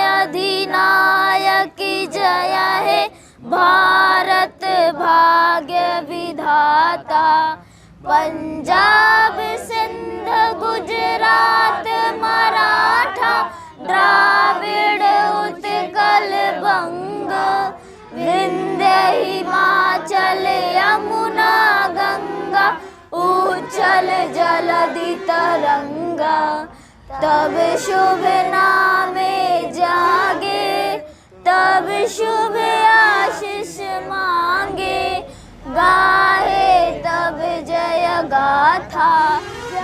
अधिनायक जय है भारत भाग्य विधाता। पंजाब सिंध गुजरात मराठा द्राविड़ उत्कल बंग विंध्य हिमाचल यमुना गंगा उच्छल जलधि तरंगा। तब शुभ नामे जागे तब शुभ आशीष मांगे। गाहे तब जय गाथा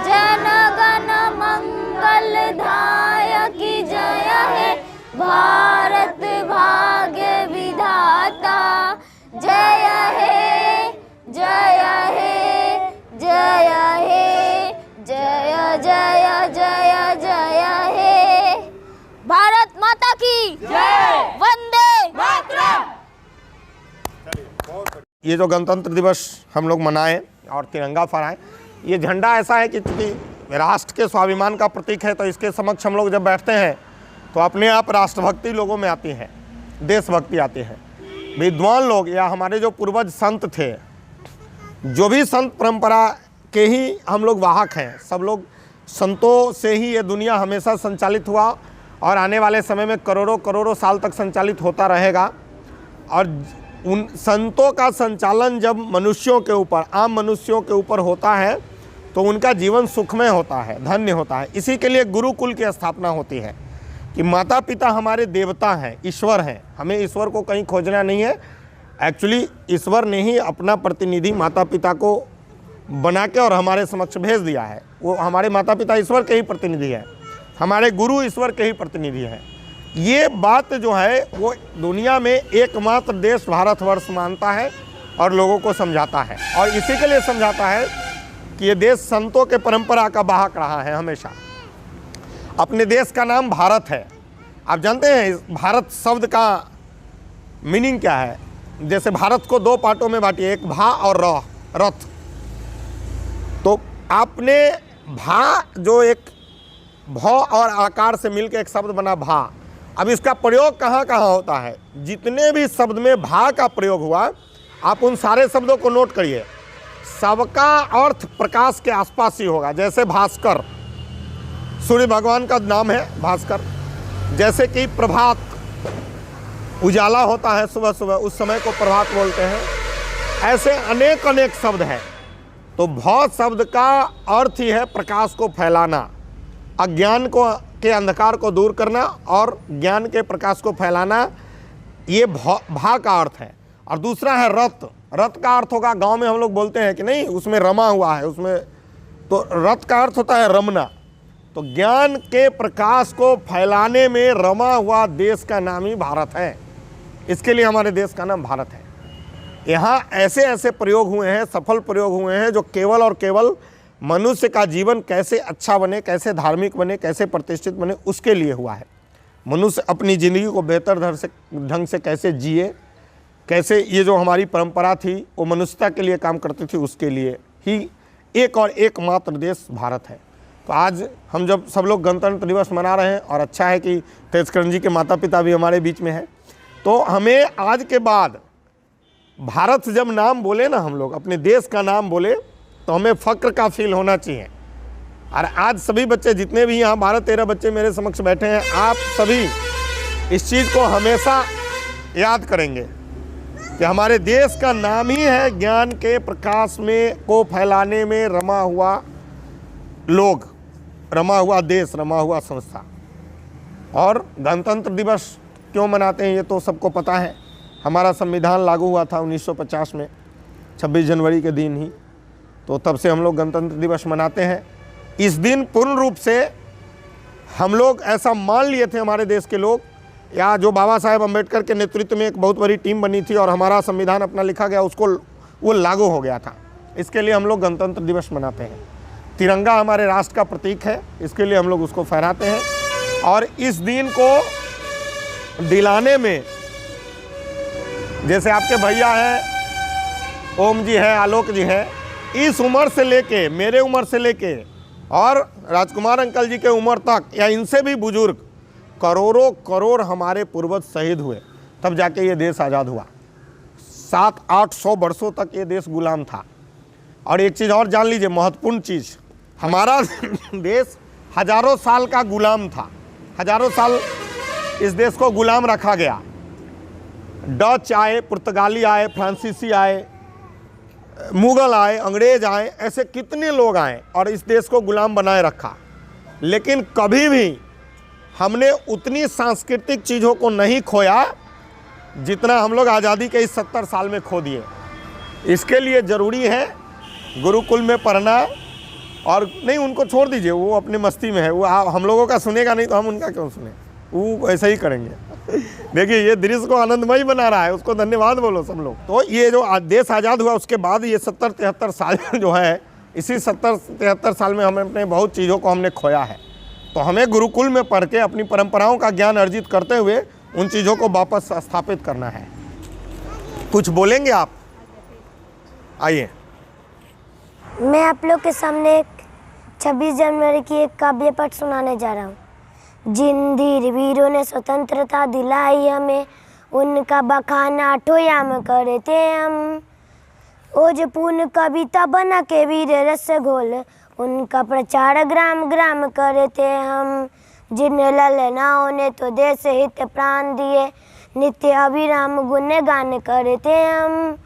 जन गण मंगल दायक जय है भारत भाग्य विधाता। जय है जय है जय है जय जय जय जय है। भारत माता की जय। वंदे मातरम। ये जो गणतंत्र दिवस हम लोग मनाएं और तिरंगा फहराएं, ये झंडा ऐसा है कि चूँकि राष्ट्र के स्वाभिमान का प्रतीक है, तो इसके समक्ष हम लोग जब बैठते हैं तो अपने आप राष्ट्रभक्ति लोगों में आती है, देशभक्ति आती है। विद्वान लोग या हमारे जो पूर्वज संत थे, जो भी संत परंपरा के ही हम लोग वाहक हैं, सब लोग संतों से ही ये दुनिया हमेशा संचालित हुआ और आने वाले समय में करोड़ों करोड़ों साल तक संचालित होता रहेगा। और उन संतों का संचालन जब मनुष्यों के ऊपर, आम मनुष्यों के ऊपर होता है तो उनका जीवन सुखमय होता है, धन्य होता है। इसी के लिए गुरुकुल की स्थापना होती है कि माता पिता हमारे देवता हैं, ईश्वर हैं। हमें ईश्वर को कहीं खोजना नहीं है। एक्चुअली ईश्वर ने ही अपना प्रतिनिधि माता पिता को बना के और हमारे समक्ष भेज दिया है। वो हमारे माता पिता ईश्वर के ही प्रतिनिधि हैं, हमारे गुरु ईश्वर के ही प्रतिनिधि हैं। ये बात जो है वो दुनिया में एकमात्र देश भारतवर्ष मानता है और लोगों को समझाता है। और इसी के लिए समझाता है कि ये देश संतों के परंपरा का वाहक रहा है हमेशा। अपने देश का नाम भारत है। आप जानते हैं इस भारत शब्द का मीनिंग क्या है? जैसे भारत को दो पार्टों में बांटिए, एक भा और रथ। तो आपने भा जो एक भ और आकार से मिलकर एक शब्द बना भा। अब इसका प्रयोग कहाँ कहाँ होता है? जितने भी शब्द में भा का प्रयोग हुआ, आप उन सारे शब्दों को नोट करिए। सबका अर्थ प्रकाश के आसपास ही होगा। जैसे भास्कर, सूर्य भगवान का नाम है भास्कर। जैसे कि प्रभात, उजाला होता है सुबह सुबह, उस समय को प्रभात बोलते हैं। ऐसे अनेक अनेक शब्द हैं। तो भ शब्द का अर्थ ही है प्रकाश को फैलाना, अज्ञान को के अंधकार को दूर करना और ज्ञान के प्रकाश को फैलाना। ये भा का अर्थ है। और दूसरा है रथ। रथ का अर्थ होगा, गांव में हम लोग बोलते हैं कि नहीं उसमें रमा हुआ है, उसमें, तो रथ का अर्थ होता है रमना। तो ज्ञान के प्रकाश को फैलाने में रमा हुआ देश का नाम ही भारत है। इसके लिए हमारे देश का नाम भारत है। यहाँ ऐसे ऐसे प्रयोग हुए हैं, सफल प्रयोग हुए हैं, जो केवल और केवल मनुष्य का जीवन कैसे अच्छा बने, कैसे धार्मिक बने, कैसे प्रतिष्ठित बने, उसके लिए हुआ है। मनुष्य अपनी ज़िंदगी को बेहतर ढंग से कैसे जिए, कैसे ये जो हमारी परंपरा थी वो मनुष्यता के लिए काम करती थी, उसके लिए ही एक और एकमात्र देश भारत है। तो आज हम जब सब लोग गणतंत्र दिवस मना रहे हैं, और अच्छा है कि तेजकरण जी के माता पिता भी हमारे बीच में हैं, तो हमें आज के बाद भारत जब नाम बोले ना, हम लोग अपने देश का नाम बोले, तो हमें फ़क्र का फील होना चाहिए। और आज सभी बच्चे जितने भी यहाँ 12-13 बच्चे मेरे समक्ष बैठे हैं, आप सभी इस चीज़ को हमेशा याद करेंगे कि हमारे देश का नाम ही है ज्ञान के प्रकाश में को फैलाने में रमा हुआ लोग, रमा हुआ देश, रमा हुआ संस्था। और गणतंत्र दिवस क्यों मनाते हैं ये तो सबको पता है। हमारा संविधान लागू हुआ था 1950 में, 26 जनवरी के दिन ही। तो तब से हम लोग गणतंत्र दिवस मनाते हैं। इस दिन पूर्ण रूप से हम लोग ऐसा मान लिए थे, हमारे देश के लोग, या जो बाबा साहेब अम्बेडकर के नेतृत्व में एक बहुत बड़ी टीम बनी थी और हमारा संविधान अपना लिखा गया, उसको वो लागू हो गया था। इसके लिए हम लोग गणतंत्र दिवस मनाते हैं। तिरंगा हमारे राष्ट्र का प्रतीक है, इसके लिए हम लोग उसको फहराते हैं। और इस दिन को दिलाने में, जैसे आपके भैया हैं, ओम जी हैं, आलोक जी हैं, इस उम्र से लेके, मेरे उम्र से लेके और राजकुमार अंकल जी के उम्र तक, या इनसे भी बुजुर्ग करोड़ों करोड़ हमारे पूर्वज शहीद हुए, तब जाके ये देश आज़ाद हुआ। 700-800 वर्षों तक ये देश गुलाम था। और एक चीज़ और जान लीजिए, महत्वपूर्ण चीज़, हमारा देश हजारों साल का गुलाम था। हजारों साल इस देश को गुलाम रखा गया। डच आए, पुर्तगाली आए, फ्रांसीसी आए, मुगल आए, अंग्रेज आए, ऐसे कितने लोग आए और इस देश को गुलाम बनाए रखा। लेकिन कभी भी हमने उतनी सांस्कृतिक चीज़ों को नहीं खोया जितना हम लोग आज़ादी के इस 70 साल में खो दिए। इसके लिए ज़रूरी है गुरुकुल में पढ़ना। और नहीं, उनको छोड़ दीजिए, वो अपनी मस्ती में है, वो हम लोगों का सुनेगा नहीं तो हम उनका क्यों सुने, वो ऐसा ही करेंगे। देखिए ये दृश्य को आनंदमयी बना रहा है, उसको धन्यवाद बोलो सब लोग। तो ये जो देश आज़ाद हुआ उसके बाद ये 70-73 साल जो है, इसी 70-73 साल में हमने अपने बहुत चीज़ों को हमने खोया है। तो हमें गुरुकुल में पढ़ के अपनी परंपराओं का ज्ञान अर्जित करते हुए उन चीज़ों को वापस स्थापित करना है। कुछ बोलेंगे आप? आइए। मैं आप लोग के सामने 26 जनवरी की एक काव्य पाठ सुनाने जा रहा हूँ। जिन धीर वीरों ने स्वतंत्रता दिलाई हमें, उनका बखाना ठोयाम करते हम। ओजपूर्ण कविता बना के वीर रस घोल, उनका प्रचार ग्राम ग्राम करते हम। जिन ललनाओं ने तो देश हित प्राण दिए, नित्य अविराम गुणगान करते हम।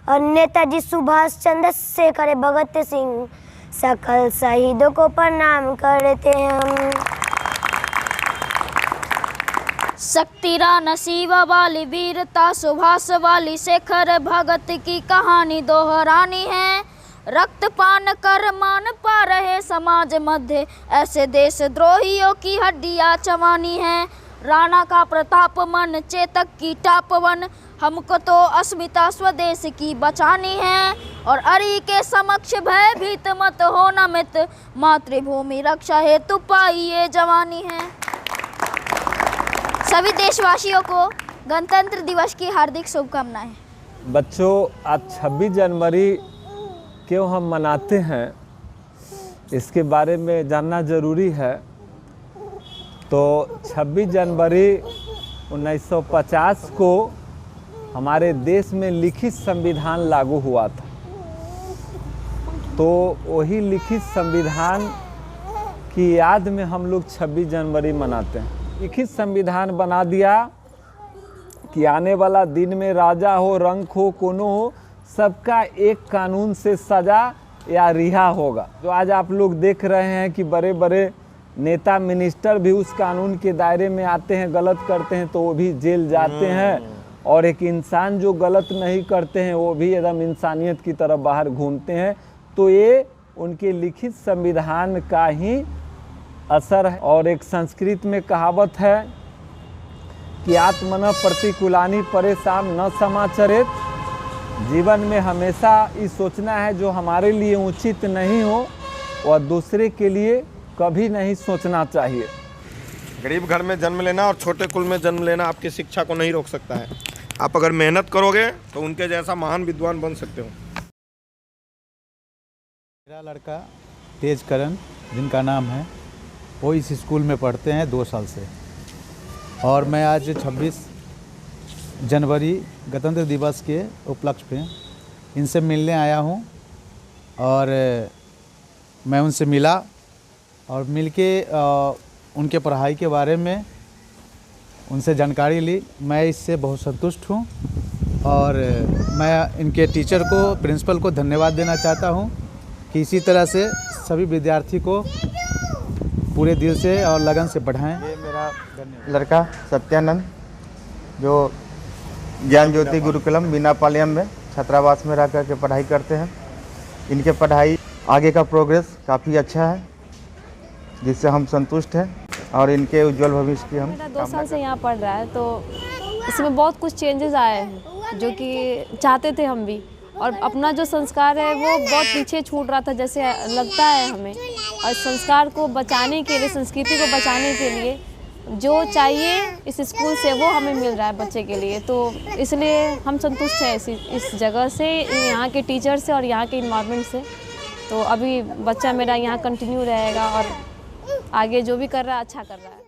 और नेताजी सुभाष चंद्र शेखर भगत सिंह, सकल शहीदों को प्रणाम करते हम। शक्तिरा नसीबा वाली वीरता, सुभाष वाली शेखर भगत की कहानी दोहरानी है। रक्तपान कर मान पा रहे समाज मध्य, ऐसे देशद्रोहियों की हड्डियां चबानी है। राणा का प्रताप मन, चेतक की टापवन, हमको तो अस्मिता स्वदेश की बचानी है। और अरि के समक्ष भयभीत मत होना मित, मातृभूमि रक्षा हेतु पाई ये जवानी है। सभी देशवासियों को गणतंत्र दिवस की हार्दिक शुभकामनाएं। बच्चों, आज 26 जनवरी क्यों हम मनाते हैं, इसके बारे में जानना ज़रूरी है। तो 26 जनवरी 1950 को हमारे देश में लिखित संविधान लागू हुआ था। तो वही लिखित संविधान की याद में हम लोग 26 जनवरी मनाते हैं। लिखित संविधान बना दिया कि आने वाला दिन में राजा हो, रंक हो, कोनो हो, सबका एक कानून से सजा या रिहा होगा। जो आज आप लोग देख रहे हैं कि बड़े बड़े नेता मिनिस्टर भी उस कानून के दायरे में आते हैं, गलत करते हैं तो वो भी जेल जाते हैं। और एक इंसान जो गलत नहीं करते हैं वो भी एकदम इंसानियत की तरफ बाहर घूमते हैं। तो ये उनके लिखित संविधान का ही असर है। और एक संस्कृत में कहावत है कि आत्मन प्रतिकूलानि परेशान न समाचरित। जीवन में हमेशा ये सोचना है जो हमारे लिए उचित नहीं हो और दूसरे के लिए कभी नहीं सोचना चाहिए। गरीब घर में जन्म लेना और छोटे कुल में जन्म लेना आपकी शिक्षा को नहीं रोक सकता है। आप अगर मेहनत करोगे तो उनके जैसा महान विद्वान बन सकते हो। मेरा लड़का तेजकरण, जिनका नाम है, वो इस स्कूल में पढ़ते हैं 2 साल से। और मैं आज 26 जनवरी गणतंत्र दिवस के उपलक्ष्य पे इनसे मिलने आया हूँ। और मैं उनसे मिला और मिलके उनके पढ़ाई के बारे में उनसे जानकारी ली। मैं इससे बहुत संतुष्ट हूँ और मैं इनके टीचर को, प्रिंसिपल को धन्यवाद देना चाहता हूँ कि इसी तरह से सभी विद्यार्थी को पूरे दिल से और लगन से पढ़ाएं। ये मेरा लड़का सत्यानंद, जो ज्ञान ज्योति गुरुकुलम बीनापालयम में छात्रावास में रह कर के पढ़ाई करते हैं। इनके पढ़ाई आगे का प्रोग्रेस काफ़ी अच्छा है, जिससे हम संतुष्ट हैं और इनके उज्जवल भविष्य की हम। मेरा 2 साल से यहाँ पढ़ रहा है, तो इसमें बहुत कुछ चेंजेस आए हैं जो कि चाहते थे हम भी। और अपना जो संस्कार है वो बहुत पीछे छूट रहा था जैसे लगता है हमें। और संस्कार को बचाने के लिए, संस्कृति को बचाने के लिए जो चाहिए इस स्कूल से वो हमें मिल रहा है बच्चे के लिए। तो इसलिए हम संतुष्ट हैं इस जगह से, यहाँ के टीचर से और यहाँ के इन्वायरमेंट से। तो अभी बच्चा मेरा यहाँ कंटिन्यू रहेगा और आगे जो भी कर रहा है अच्छा कर रहा है।